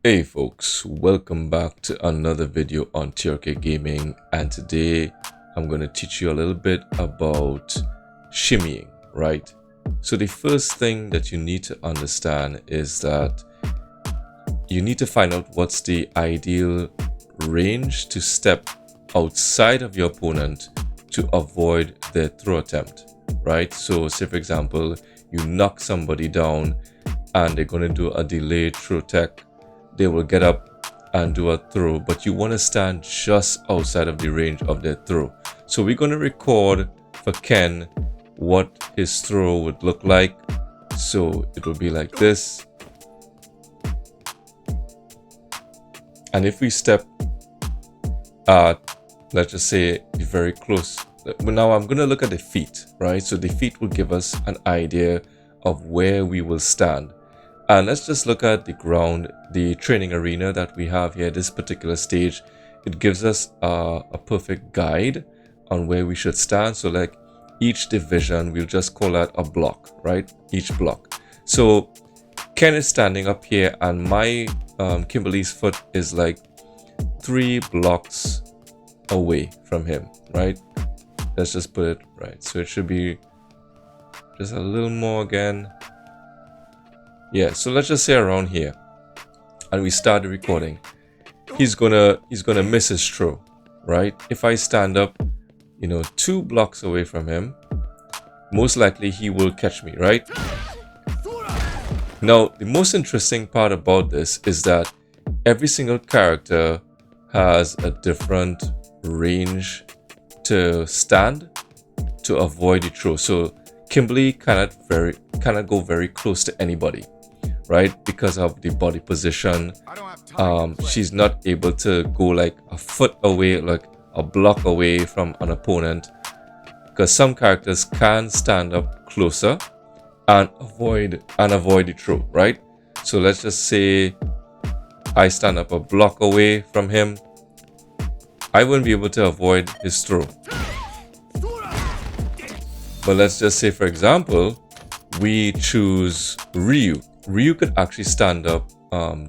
Hey folks, welcome back to another video on TRK Gaming, and today I'm going to teach you a little bit about shimmying, right? So the first thing that you need to understand is that you need to find out what's the ideal range to step outside of your opponent to avoid their throw attempt, right? So say for example, you knock somebody down and they're going to do a delayed throw tech. They will get up and do a throw, but you want to stand just outside of the range of their throw. So we're going to record for Ken what his throw would look like. So it will be like this. And if we step at, let's just say, very close. Now I'm going to look at the feet, right? So the feet will give us an idea of where we will stand. And let's just look at the ground, the training arena that we have here, this particular stage. It gives us a perfect guide on where we should stand. So like each division, we'll just call that a block, right? Each block. So Ken is standing up here and my Kimberly's foot is like 3 blocks away from him, right? Let's just put it right. So it should be just a little more again. Yeah, so let's just say around here, and we start the recording. He's gonna miss his throw, right? If I stand up, 2 blocks away from him, most likely he will catch me, right? Now, the most interesting part about this is that every single character has a different range to stand to avoid the throw. So Kimberly cannot go very close to anybody, right? Because of the body position. She's not able to go like a foot away, like a block away from an opponent, because some characters can stand up closer and avoid the throw, right? So let's just say I stand up a block away from him. I wouldn't be able to avoid his throw. But let's just say, for example, we choose Ryu. Ryu could actually stand up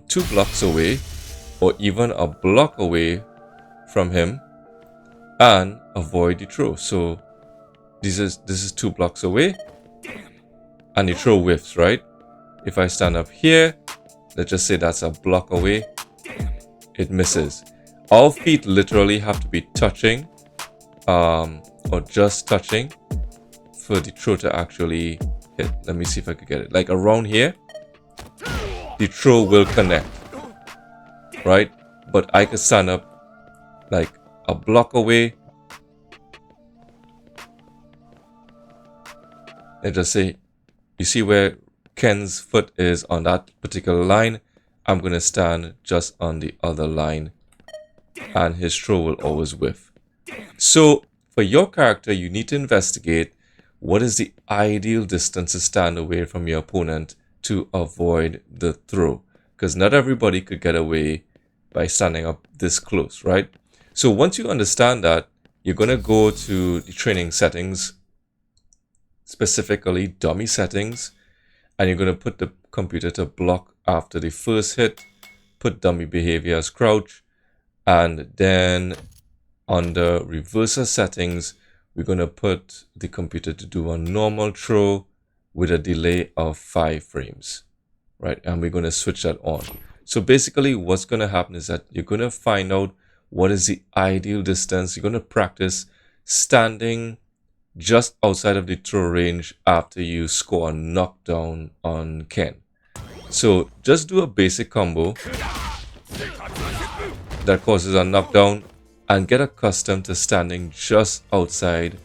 2 blocks away or even a block away from him and avoid the throw. So this is 2 blocks away and the throw whiffs, right? If I stand up here, let's just say that's a block away, it misses. Our feet literally have to be touching or just touching for the throw to actually hit. Let me see if I could get it. Like around here, the throw will connect, right? But I could stand up like a block away. Let's just say, you see where Ken's foot is on that particular line. I'm going to stand just on the other line and his throw will always whiff. So for your character, you need to investigate what is the ideal distance to stand away from your opponent to avoid the throw, because not everybody could get away by standing up this close, right? So once you understand that, you're going to go to the training settings, specifically dummy settings, and you're going to put the computer to block after the first hit, put dummy behavior as crouch, and then under reverser settings, we're going to put the computer to do a normal throw with a delay of 5 frames, right? And we're going to switch that on. So basically what's going to happen is that you're going to find out what is the ideal distance. You're going to practice standing just outside of the throw range after you score a knockdown on Ken. So just do a basic combo that causes a knockdown and get accustomed to standing just outside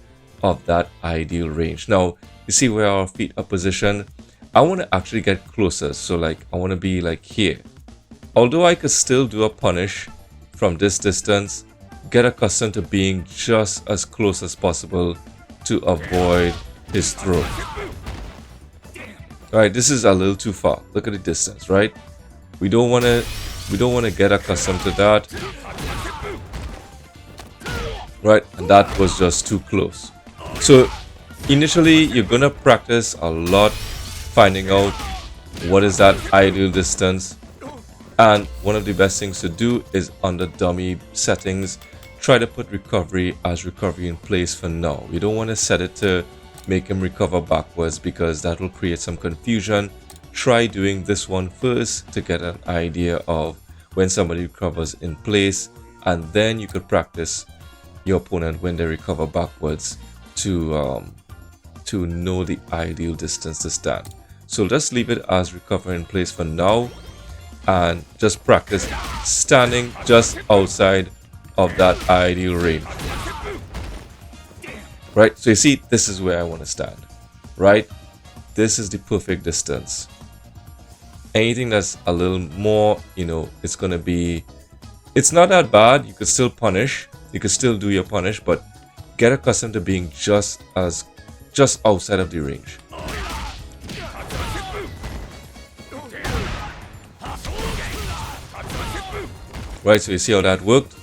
of that ideal range. Now, you see where our feet are positioned? I want to actually get closer. So like, I want to be like here. Although I could still do a punish from this distance, get accustomed to being just as close as possible to avoid his throw. All right, this is a little too far. Look at the distance, right? We don't want to get accustomed to that. Right, and that was just too close. So initially you're gonna practice a lot finding out what is that ideal distance, And one of the best things to do is under dummy settings, try to put recovery as recovery in place for now. You don't want to set it to make him recover backwards because that will create some confusion. Try doing this one first to get an idea of when somebody recovers in place, and then you could practice your opponent when they recover backwards to know the ideal distance to stand. So let's leave it as recover in place for now and just practice standing just outside of that ideal range. Right, so you see, this is where I want to stand. Right, this is the perfect distance. Anything that's a little more, you know, it's gonna be, it's not that bad. You could still punish, you could still do your punish, but get accustomed to being just outside of the range. Right, so you see how that worked?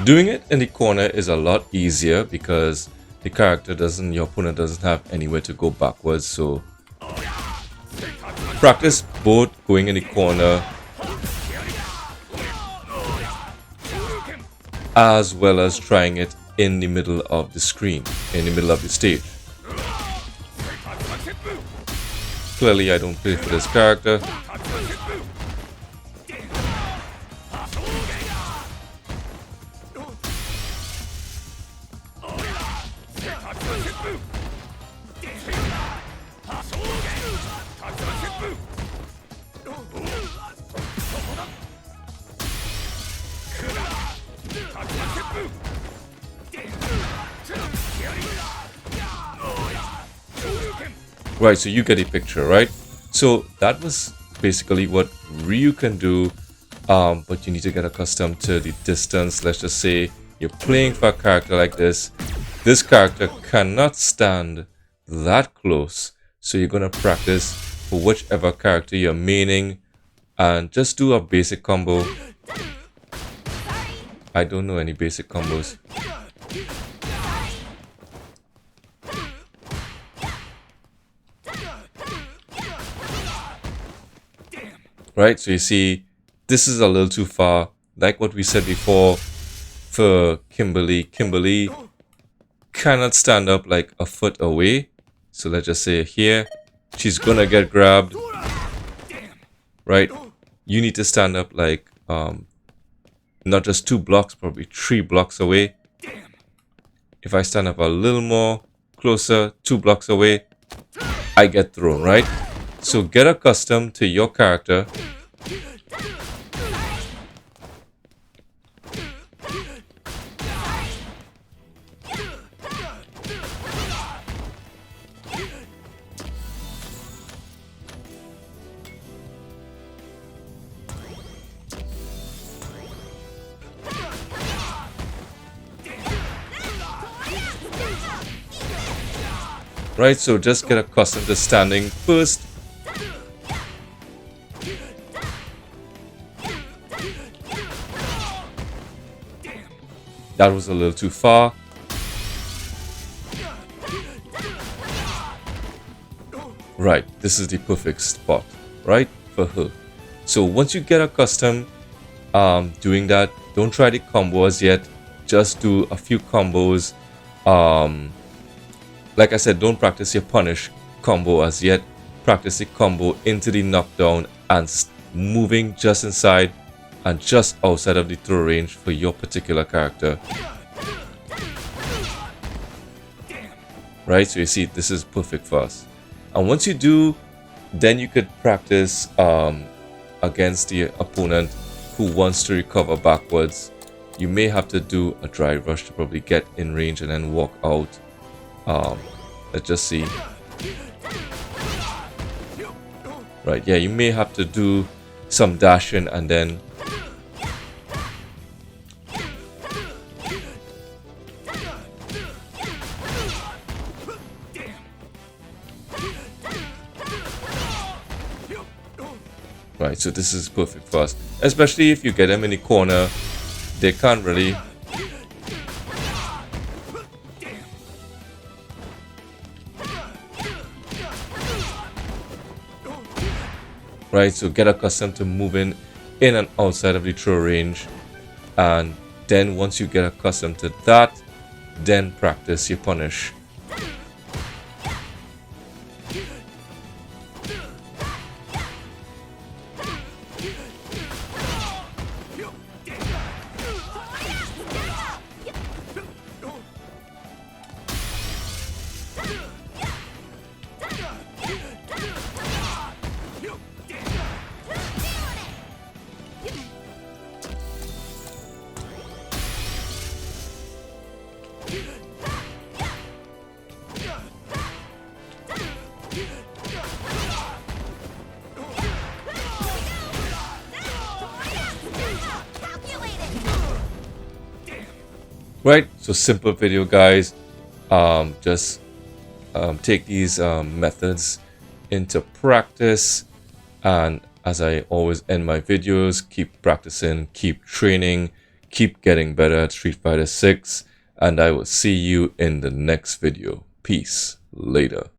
Doing it in the corner is a lot easier because the character doesn't, your opponent doesn't have anywhere to go backwards. So practice both going in the corner as well as trying it in the middle of the screen, in the middle of the stage. Clearly I don't play for this character. Right, so you get a picture, right? So that was basically what Ryu can do, but you need to get accustomed to the distance. Let's just say you're playing for a character like this. This character cannot stand that close, so you're going to practice for whichever character you're maining and just do a basic combo. I don't know any basic combos. Right, so you see, this is a little too far. Like what we said before for Kimberly. Kimberly cannot stand up like a foot away. So let's just say here, she's gonna get grabbed. Right, you need to stand up like not just 2 blocks, probably 3 blocks away. If I stand up a little more closer, 2 blocks away, I get thrown, right? So get accustomed to your character. Right, so just get accustomed to standing first. That was a little too far. Right, this is the perfect spot, right, for her. So once you get accustomed doing that, don't try the combo as yet. Just do a few combos. Like I said, don't practice your punish combo as yet. Practice the combo into the knockdown and moving just inside and just outside of the throw range for your particular character. Right, so you see, this is perfect for us. And once you do, then you could practice against the opponent who wants to recover backwards. you may have to do a dry rush to probably get in range and then walk out. Let's just see. Right, yeah, you may have to do some dashing and then right, so this is perfect for us, especially if you get them in the corner. They can't really right, so get accustomed to moving in and outside of the throw range, and then once you get accustomed to that, then practice your punish. Right, so simple video, guys. Just take these methods into practice, and as I always end my videos, keep practicing, keep training, keep getting better at Street Fighter 6, and I will see you in the next video. Peace. Later.